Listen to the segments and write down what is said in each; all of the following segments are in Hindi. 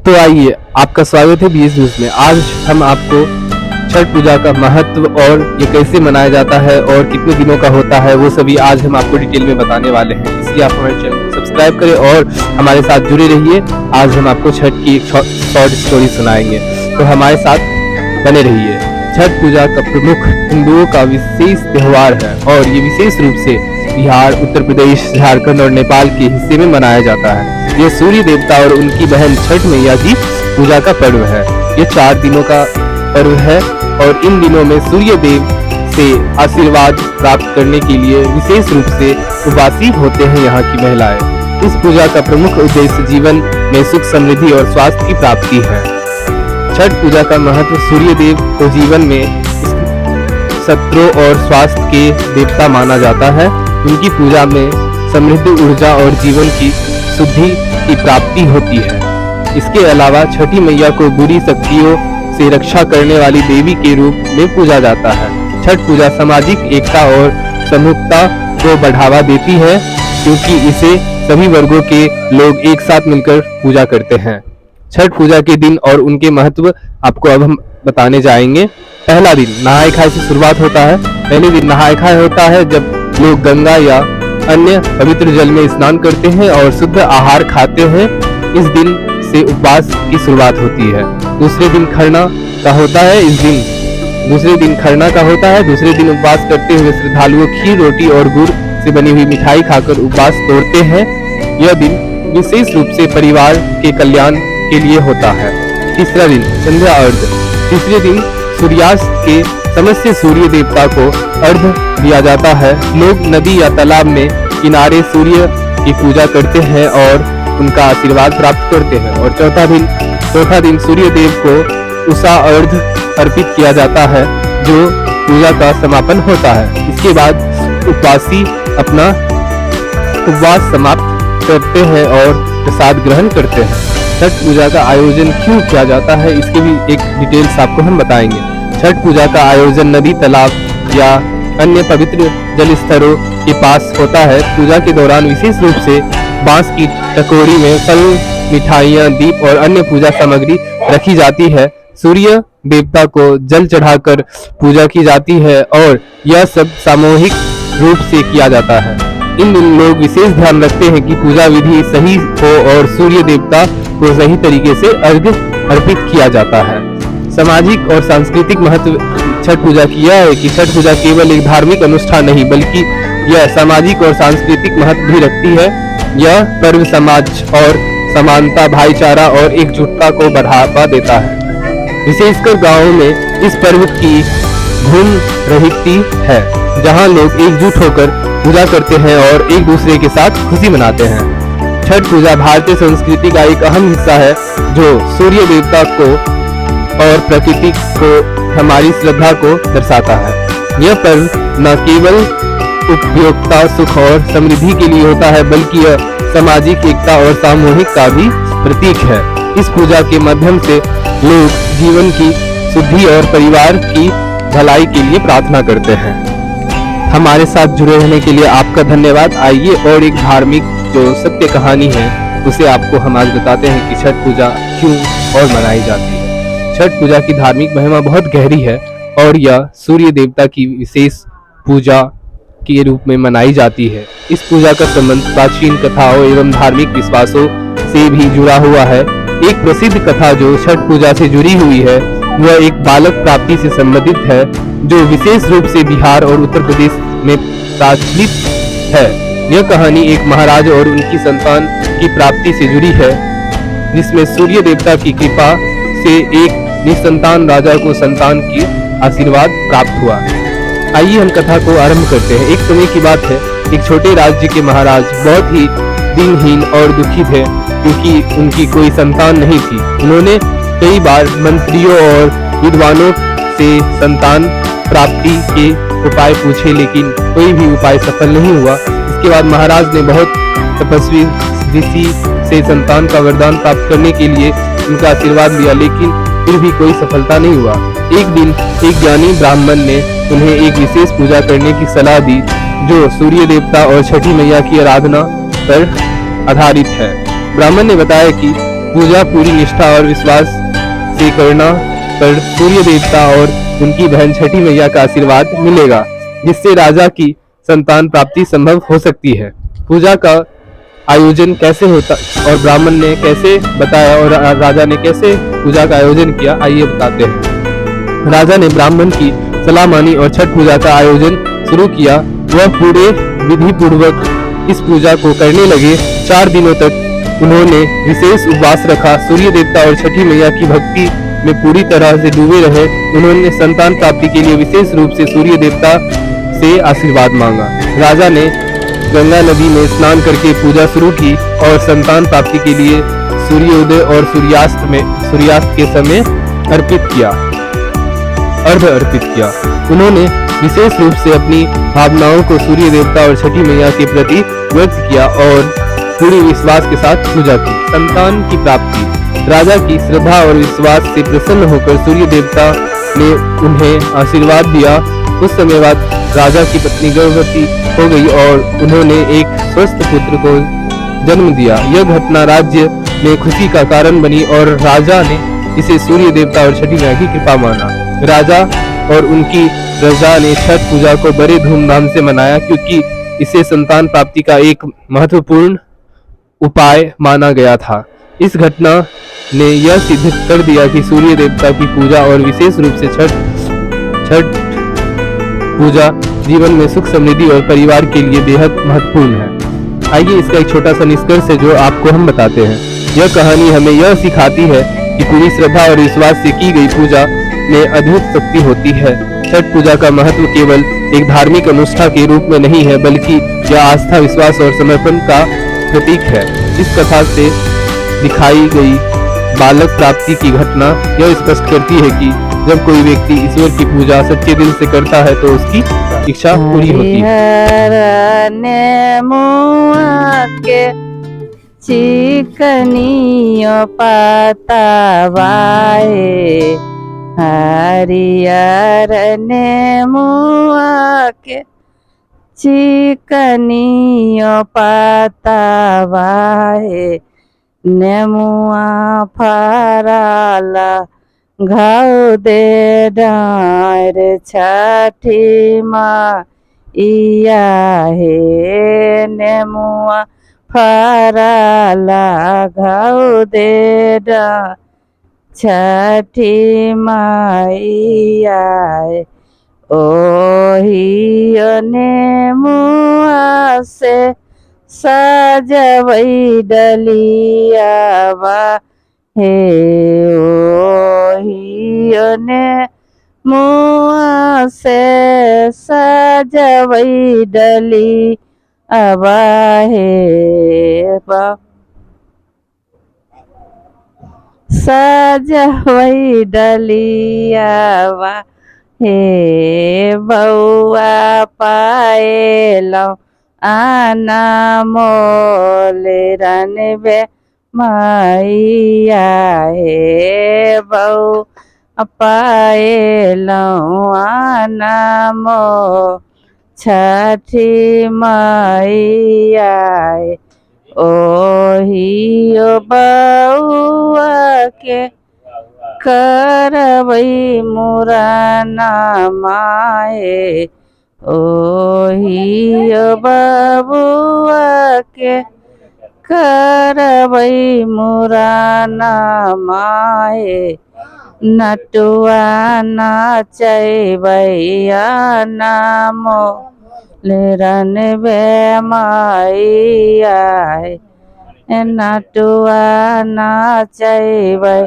तो आइए, आपका स्वागत है बीएस न्यूज में। आज हम आपको छठ पूजा का महत्व और ये कैसे मनाया जाता है और कितने दिनों का होता है वो सभी आज हम आपको डिटेल में बताने वाले हैं। इसलिए आप हमारे चैनल को सब्सक्राइब करें और हमारे साथ जुड़े रहिए। आज हम आपको छठ की एक शॉर्ट स्टोरी सुनाएंगे, तो हमारे साथ बने रहिए। छठ पूजा का प्रमुख हिंदुओं का विशेष त्योहार है और ये विशेष रूप से बिहार, उत्तर प्रदेश, झारखंड और नेपाल के हिस्से में मनाया जाता है। ये सूर्य देवता और उनकी बहन छठ मैया की पूजा का पर्व है। ये 4 दिनों का पर्व है और इन दिनों में सूर्य देव से आशीर्वाद प्राप्त करने के लिए विशेष रूप से उपवासी होते हैं यहाँ की महिलाएं। इस पूजा का प्रमुख उद्देश्य जीवन में सुख, समृद्धि और स्वास्थ्य की प्राप्ति है। छठ पूजा का महत्व सूर्य देव को जीवन में शत्रु और स्वास्थ्य के देवता माना जाता है। उनकी पूजा में समृद्धि, ऊर्जा और जीवन की शुद्धि की प्राप्ति होती है। इसके अलावा छठी मैया को बुरी शक्तियों से रक्षा करने वाली देवी के रूप में पूजा जाता है। छठ पूजा सामाजिक एकता और समूहता को बढ़ावा देती है क्योंकि इसे सभी वर्गों के लोग एक साथ मिलकर पूजा करते हैं। छठ पूजा के दिन और उनके महत्व आपको अब हम बताने जाएंगे। पहला दिन नहाय खाए से शुरुआत होता है। पहले दिन नहाय खाए होता है जब लोग गंगा या अन्य पवित्र जल में स्नान करते हैं और शुद्ध आहार खाते हैं। इस दिन से उपवास की शुरुआत होती है। दूसरे दिन खरना का होता है। दूसरे दिन खरना का होता है। दूसरे दिन उपवास करते हुए श्रद्धालुओं खीर, रोटी और गुड़ से बनी हुई मिठाई खाकर उपवास तोड़ते हैं। यह दिन विशेष रूप से परिवार के कल्याण के लिए होता है। तीसरा दिन संध्या अर्घ। तीसरे दिन सूर्यास्त के समय से सूर्य देवता को अर्घ दिया जाता है। लोग नदी या तालाब में किनारे सूर्य की पूजा करते हैं और उनका आशीर्वाद प्राप्त करते हैं। और चौथा दिन सूर्य देव को उषा अर्घ अर्पित किया जाता है जो पूजा का समापन होता है। इसके बाद उपवासी अपना उपवास समाप्त करते हैं और प्रसाद ग्रहण करते हैं। छठ पूजा का आयोजन क्यों किया जाता है इसके भी एक डिटेल्स आपको हम बताएंगे। छठ पूजा का आयोजन नदी, तालाब या अन्य पवित्र जल स्थलों के पास होता है। पूजा के दौरान विशेष रूप से बांस की टकोरी में फल, मिठाइयाँ, दीप और अन्य पूजा सामग्री रखी जाती है। सूर्य देवता को जल चढ़ाकर पूजा की जाती है और यह सब सामूहिक रूप से किया जाता है। इन दिन लोग विशेष ध्यान रखते हैं कि पूजा विधि सही हो और सूर्य देवता को सही तरीके से अर्घ अर्पित किया जाता है। सामाजिक और सांस्कृतिक महत्व छठ पूजा की यह है कि छठ पूजा केवल एक धार्मिक अनुष्ठान नहीं बल्कि यह सामाजिक और सांस्कृतिक महत्व भी रखती है। यह पर्व समाज और समानता, भाईचारा और एकजुटता को बढ़ावा देता है। विशेषकर गांवों में इस पर्व की धूम रहती है जहां लोग एकजुट होकर पूजा करते हैं और एक दूसरे के साथ खुशी मनाते हैं। छठ पूजा भारतीय संस्कृति का एक अहम हिस्सा है जो सूर्य देवता को और प्रकृति को हमारी श्रद्धा को दर्शाता है। यह पर्व न केवल उपयोगिता, सुख और समृद्धि के लिए होता है बल्कि यह सामाजिक एकता और सामूहिक का भी प्रतीक है। इस पूजा के माध्यम से लोग जीवन की शुद्धि और परिवार की भलाई के लिए प्रार्थना करते हैं। हमारे साथ जुड़े रहने के लिए आपका धन्यवाद। आइए और एक धार्मिक जो सत्य कहानी है उसे आपको हम आज बताते हैं कि छठ पूजा क्यों और मनाई जाती है। छठ पूजा की धार्मिक महिमा बहुत गहरी है और यह सूर्य देवता की विशेष पूजा के रूप में मनाई जाती है। इस पूजा का संबंध प्राचीन कथाओं एवं धार्मिक विश्वासों से भी जुड़ा हुआ है। एक प्रसिद्ध कथा जो छठ पूजा से जुड़ी हुई है वह एक बालक प्राप्ति से संबंधित है जो विशेष रूप से बिहार और उत्तर प्रदेश में प्रचलित है। यह कहानी एक महाराज और उनकी संतान की प्राप्ति से जुड़ी है जिसमें सूर्य देवता की कृपा से एक निसंतान राजा को संतान की आशीर्वाद प्राप्त हुआ। आइए हम कथा को आरंभ करते हैं। एक समय की बात है, एक छोटे राज्य के महाराज बहुत ही दिनहीन और दुखी थे क्योंकि उनकी कोई संतान नहीं थी। उन्होंने कई बार मंत्रियों और विद्वानों से संतान प्राप्ति के उपाय पूछे लेकिन कोई भी उपाय सफल नहीं हुआ। इसके बाद महाराज ने बहुत तपस्वी ऋषि से संतान का वरदान प्राप्त करने के लिए उनका आशीर्वाद लिया लेकिन फिर भी कोई सफलता नहीं हुआ। एक दिन एक ज्ञानी ब्राह्मण ने उन्हें एक विशेष पूजा करने की सलाह दी जो सूर्य देवता और छठी मैया की आराधना पर आधारित है। ब्राह्मण ने बताया कि पूजा पूरी निष्ठा और विश्वास से करना पर सूर्य देवता और उनकी बहन छठी मैया का आशीर्वाद मिलेगा, जिससे राजा की संतान प्राप्ति संभव हो सकती है। पूजा का आयोजन कैसे होता और ब्राह्मण ने कैसे बताया और राजा ने कैसे पूजा का आयोजन किया, आइए बताते हैं। राजा ने ब्राह्मण की सलाह मानी और छठ पूजा का आयोजन शुरू किया। वह पूरे विधि पूर्वक इस पूजा को करने लगे। 4 दिनों तक उन्होंने विशेष उपवास रखा, सूर्य देवता और छठी मैया की भक्ति में पूरी तरह से डूबे रहे। उन्होंने संतान प्राप्ति के लिए विशेष रूप से सूर्य देवता से आशीर्वाद मांगा। राजा ने गंगा नदी में स्नान करके पूजा शुरू की और संतान प्राप्ति के लिए सूर्योदय और सूर्यास्त के समय अर्घ अर्पित किया। उन्होंने विशेष रूप से अपनी भावनाओं को सूर्य देवता और छठी मैया के प्रति व्यक्त किया और पूरे विश्वास के साथ पूजा की। संतान की प्राप्ति। राजा की श्रद्धा और विश्वास से प्रसन्न होकर सूर्य देवता ने उन्हें आशीर्वाद दिया। कुछ समय बाद राजा की पत्नी गर्भवती हो गई और उन्होंने एक स्वस्थ पुत्र को जन्म दिया। यह घटना राज्य में खुशी का कारण बनी और राजा ने इसे सूर्य देवता और छठी मैया की कृपा माना। राजा और उनकी प्रजा ने छठ पूजा को बड़े धूमधाम से मनाया, क्योंकि इसे संतान प्राप्ति का एक महत्वपूर्ण उपाय माना गया था। इस घटना ने यह सिद्ध कर दिया कि सूर्य देवता की पूजा और विशेष रूप से छठ पूजा जीवन में सुख समृद्धि और परिवार के लिए बेहद महत्वपूर्ण है। आइए इसका एक छोटा सा निष्कर्ष है जो आपको हम बताते हैं। यह कहानी हमें यह सिखाती है कि पूरी श्रद्धा और विश्वास से की गई पूजा में अद्भुत शक्ति होती है। छठ पूजा का महत्व केवल एक धार्मिक अनुष्ठान के रूप में नहीं है, बल्कि यह आस्था, विश्वास और समर्पण का प्रतीक है। इस कथा से दिखाई गई बालक प्राप्ति की घटना यह स्पष्ट करती है कि जब कोई व्यक्ति ईश्वर की पूजा सच्चे दिल से करता है तो उसकी इच्छा पूरी होती है। चिकनियो पतावाए हरियर नेमुआ के चिकनियो पतावाए नेमुआ फराला घाव दे डार छठी माँ इया हे नेमुआ फराला घाव दे डार छठी माइया ओहियो नेमुआ से सजवई डलियावा हे ओहियो नेमुआ से सजवई डलियावा हे सजवई डलियावा हे बउआ पाएलो आना मोल रनबे मैया हे बउ पाएलो आना मो छठी मैया ओहियो बउआ के करवई मुराना माए ओहियो बबुआ के करवई मुराना माए नटुआ नाचैबैया नामो रनबे माइया नटुआ नाचैबै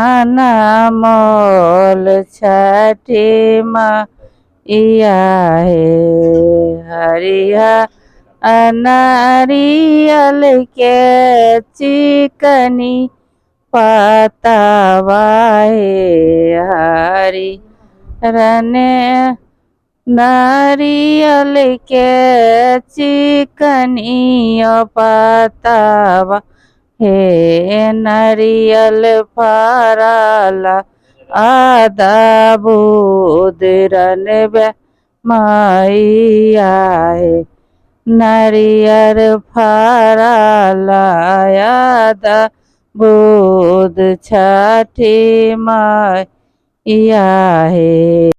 अनमोल छठी माइया हे हरिया नारियल के चिकनी पतावा हे हरि रने नारियल के चिकनी पतावा हे नारियल फराला आदा बुध रनबे मैया हे नारियल फराला आदा बुध छठी मैया हे